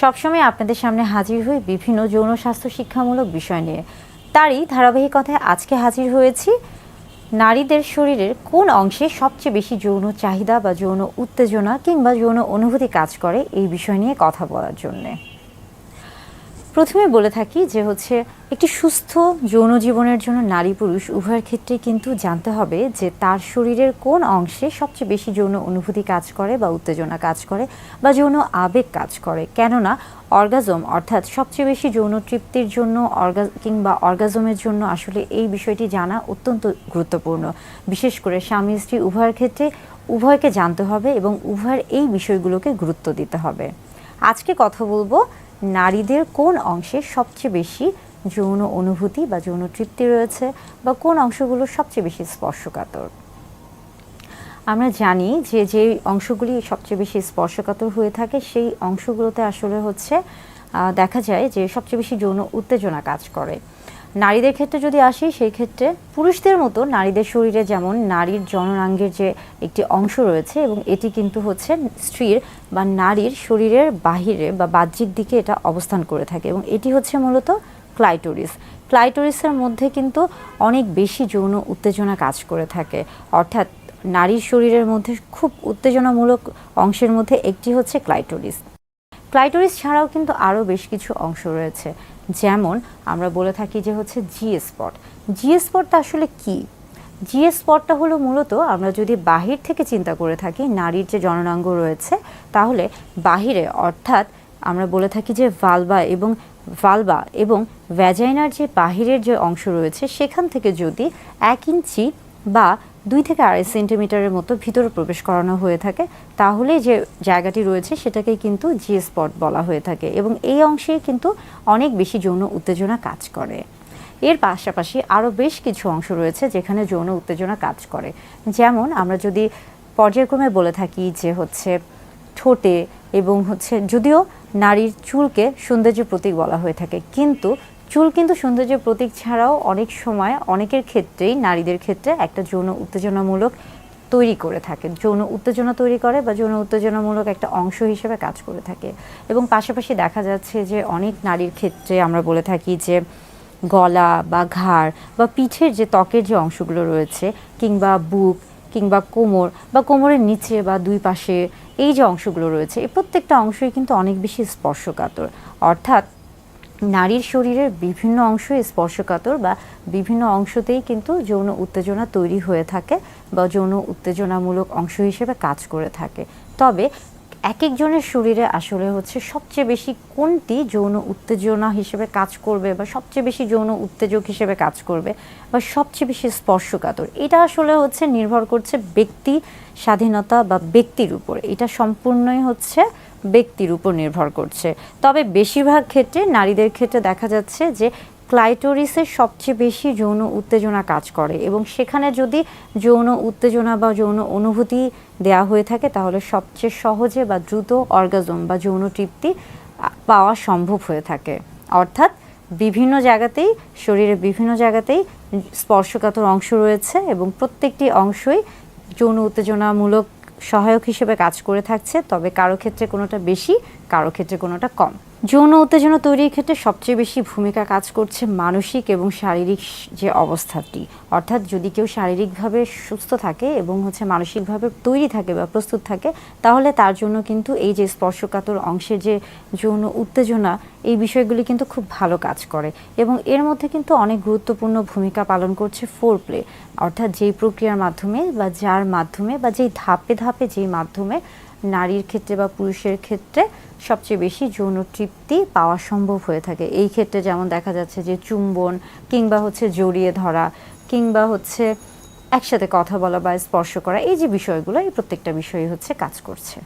সবসময় আপনাদের সামনে হাজির হই বিভিন্ন যৌন স্বাস্থ্য শিক্ষামূলক বিষয় নিয়ে। তারই ধারাবাহিকতায় আজকে হাজির হয়েছি নারীদের শরীরের কোন অংশে সবচেয়ে বেশি যৌন চাহিদা বা যৌন উত্তেজনা কিংবা যৌন অনুভূতি কাজ করে এই বিষয় নিয়ে কথা বলার জন্যে। প্রথমে বলে থাকি যে একটি সুস্থ যৌন জীবনের জন্য নারী পুরুষ উভয়ের ক্ষেত্রে কিন্তু জানতে হবে যে তার শরীরের কোন অংশে সবচেয়ে বেশি যৌন অনুভূতি কাজ করে বা উত্তেজনা কাজ করে বা যৌন আবেগ কাজ করে। কেননা অর্গাজম অর্থাৎ সবচেয়ে বেশি যৌন তৃপ্তির জন্য কিংবা অর্গাজমের জন্য আসলে এই বিষয়টি জানা অত্যন্ত গুরুত্বপূর্ণ। বিশেষ করে স্বামী স্ত্রী উভয়ের ক্ষেত্রে উভয়কে জানতে হবে এবং উভয়ের এই বিষয়গুলোকে গুরুত্ব দিতে হবে। আজকে কথা বলবো নারীদের কোন অংশে সবচেয়ে বেশি যৌন অনুভূতি বা যৌন তৃপ্তি রয়েছে বা কোন অংশগুলো সবচেয়ে বেশি স্পর্শকাতর। আমরা জানি যে যে অংশগুলি সবচেয়ে বেশি স্পর্শকাতর হয়ে থাকে সেই অংশগুলোতে আসলে দেখা যায় যে সবচেয়ে বেশি যৌন উত্তেজনা কাজ করে। নারীদের ক্ষেত্রে যদি আসি সেই ক্ষেত্রে পুরুষদের মতো নারীদের শরীরে যেমন নারীর জননাঙ্গের যে একটি অংশ রয়েছে এবং এটি কিন্তু স্ত্রীর বা নারীর শরীরের বাহিরে বা বাহ্যিক দিকে এটা অবস্থান করে থাকে এবং এটি মূলত ক্লাইটোরিস। ক্লাইটোরিসের মধ্যে কিন্তু অনেক বেশি যৌন উত্তেজনা কাজ করে থাকে। অর্থাৎ নারীর শরীরের মধ্যে খুব উত্তেজনামূলক অংশের মধ্যে একটি ক্লাইটোরিস। ক্লাইটোরিস ছাড়াও কিন্তু আরও বেশ কিছু অংশ রয়েছে, যেমন আমরা বলে থাকি যে জি স্পট। জি স্পটটা আসলে কি? জি স্পটটা হলো মূলত আমরা যদি বাহির থেকে চিন্তা করে থাকি নারীর যে জননাঙ্গ রয়েছে তাহলে বাহিরে অর্থাৎ আমরা বলে থাকি যে ভালভা এবং ভ্যাজাইনার যে বাহিরের যে অংশ রয়েছে সেখান থেকে যদি 1 ইঞ্চি বা 2 থেকে 2.5 সেন্টিমিটারের মতো ভিতরে প্রবেশ করানো হয়ে থাকে তাহলে যে জায়গাটি রয়েছে সেটাকেই কিন্তু জি স্পট বলা হয়ে থাকে এবং এই অংশে কিন্তু অনেক বেশি যৌন উত্তেজনা কাজ করে। এর পাশাপাশি আরও বেশ কিছু অংশ রয়েছে যেখানে যৌন উত্তেজনা কাজ করে, যেমন আমরা যদি পর্যায়ক্রমে বলে থাকি যে ঠোঁটে এবং যদিও নারীর চুলকে সৌন্দর্যের প্রতীক বলা হয়ে থাকে, কিন্তু চুল কিন্তু সৌন্দর্যের প্রতীক ছাড়াও অনেক সময় অনেকের ক্ষেত্রেই নারীদের ক্ষেত্রে একটা যৌন উত্তেজনামূলক তৈরি করে থাকে, যৌন উত্তেজনা তৈরি করে বা যৌন উত্তেজনামূলক একটা অংশ হিসেবে কাজ করে থাকে। এবং পাশাপাশি দেখা যাচ্ছে যে অনেক নারীর ক্ষেত্রে আমরা বলে থাকি যে গলা বা ঘাড় বা পিঠের যে ত্বকের যে অংশগুলো রয়েছে কিংবা বুক কিংবা কোমর বা কোমরের নিচে বা দুই পাশে এই যে অংশগুলো রয়েছে এই প্রত্যেকটা অংশই কিন্তু অনেক বেশি স্পর্শকাতর। অর্থাৎ নারীর শরীরের বিভিন্ন অংশই স্পর্শকাতর বা বিভিন্ন অংশতেই কিন্তু যৌন উত্তেজনা তৈরি হয়ে থাকে বা যৌন উত্তেজনামূলক অংশ হিসেবে কাজ করে থাকে। তবে এক একজনের শরীরে আসলে সবচেয়ে বেশি কোনটি যৌন উত্তেজনা হিসেবে কাজ করবে বা সবচেয়ে বেশি যৌন উত্তেজক হিসেবে কাজ করবে বা সবচেয়ে বেশি স্পর্শকাতর, এটা আসলে নির্ভর করছে ব্যক্তি স্বাধীনতা বা ব্যক্তির উপর। এটা সম্পূর্ণই ব্যক্তির উপর নির্ভর করছে। তবে বেশিরভাগ ক্ষেত্রে নারীদের ক্ষেত্রে দেখা যাচ্ছে যে ক্লাইটোরিসের সবচেয়ে বেশি যৌন উত্তেজনা কাজ করে এবং সেখানে যদি যৌন উত্তেজনা বা যৌন অনুভূতি দেয়া হয়ে থাকে তাহলে সবচেয়ে সহজে বা দ্রুত অর্গাজম বা যৌন তৃপ্তি পাওয়া সম্ভব হয়ে থাকে। অর্থাৎ বিভিন্ন জায়গাতেই শরীরের বিভিন্ন জায়গাতেই স্পর্শকাতর অংশ রয়েছে এবং প্রত্যেকটি অংশই যৌন উত্তেজনামূলক সহায়ক হিসেবে কাজ করে থাকছে, তবে কারো ক্ষেত্রে কোনোটা বেশি কারো ক্ষেত্রে কোনোটা কম। যৌন উত্তেজনা তৈরির ক্ষেত্রে সবচেয়ে বেশি ভূমিকা কাজ করছে মানসিক এবং শারীরিক যে অবস্থাটি। অর্থাৎ যদি কেউ শারীরিকভাবে সুস্থ থাকে এবং মানসিকভাবে তৈরি থাকে বা প্রস্তুত থাকে তাহলে তার জন্য কিন্তু এই যে স্পর্শকাতর অংশের যে যৌন উত্তেজনা এই বিষয়গুলি কিন্তু খুব ভালো কাজ করে এবং এর মধ্যে কিন্তু অনেক গুরুত্বপূর্ণ ভূমিকা পালন করছে ফোরপ্লে। অর্থাৎ যেই প্রক্রিয়ার মাধ্যমে বা যার মাধ্যমে বা যেই ধাপে ধাপে যেই মাধ্যমে নারীর ক্ষেত্রে বা পুরুষের ক্ষেত্রে সবচেয়ে বেশি যৌন তৃপ্তি পাওয়া সম্ভব হয়ে থাকে। এই ক্ষেত্রে যেমন দেখা যাচ্ছে যে চুম্বন কিংবা জড়িয়ে ধরা কিংবা একসাথে কথা বলা বা স্পর্শ করা, এই যে বিষয়গুলো এই প্রত্যেকটা বিষয়ই কাজ করছে।